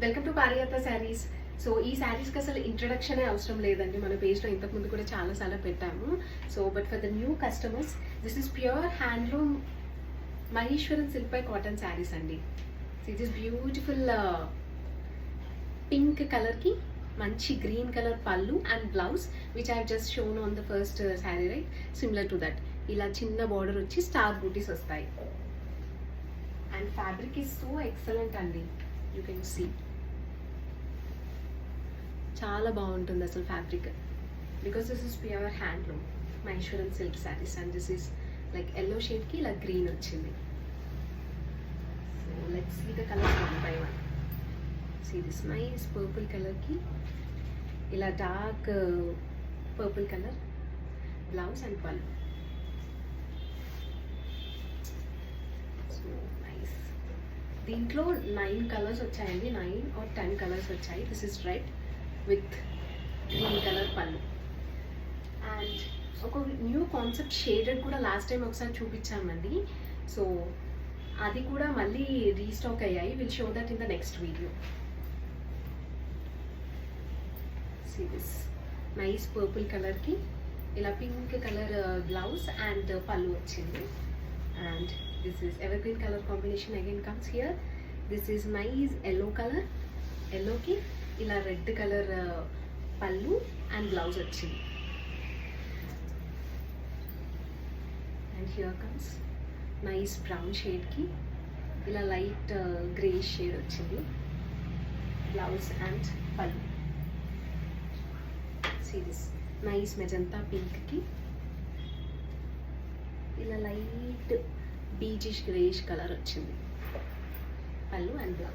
Welcome to Pariyatra saris. So ఈ శారీస్కి అసలు ఇంట్రడక్షనే అవసరం లేదండి, మన పేజ్లో ఇంతకుముందు కూడా చాలాసార్లు పెట్టాము. So but for the new customers, this is pure handloom Maheshwaran silk by cotton saris అండి. ఇట్ ఈస్ బ్యూటిఫుల్ పింక్ కలర్కి మంచి గ్రీన్ కలర్ పళ్ళు and blouse which I just shown on the first sari, right? Similar to that ఇలా చిన్న border వచ్చి star butis వస్తాయి. And fabric is so excellent అండి, you can see చాలా బాగుంటుంది అసలు fabric, because this is pure handloom Maheshwaran silk saris. And this is like yellow షేడ్కి ఇలా గ్రీన్ వచ్చింది. So let's see the colours one by one. See this nice purple కలర్కి ఇలా dark purple colour blouse and పళ్ళు. So nice. దీంట్లో 9 colours వచ్చాయండి, 9 or 10 colours వచ్చాయి. This is red with green colour పళ్ళు. అండ్ ఒక న్యూ కాన్సెప్ట్ షేడెడ్ కూడా last time ఒకసారి చూపించామండి. సో అది కూడా మళ్ళీ రీస్టాక్ అయ్యాయి. Will show that in the next video. See this nice purple కలర్కి ఇలా పింక్ కలర్ బ్లౌజ్ అండ్ పళ్ళు వచ్చింది. And this is evergreen colour combination again comes here. This is nice yellow colour, ఎల్లోకి ఇలా red colour పళ్ళు and blouse వచ్చింది. And here comes nice brown షేడ్కి ఇలా లైట్ గ్రే షేడ్ వచ్చింది blouse and పళ్ళు. సీ దిస్ నైస్ మెజంతా పింక్కి ఇలా లైట్ బీజిష్ గ్రేష్ కలర్ వచ్చింది పళ్ళు అండ్ బ్లౌజ్.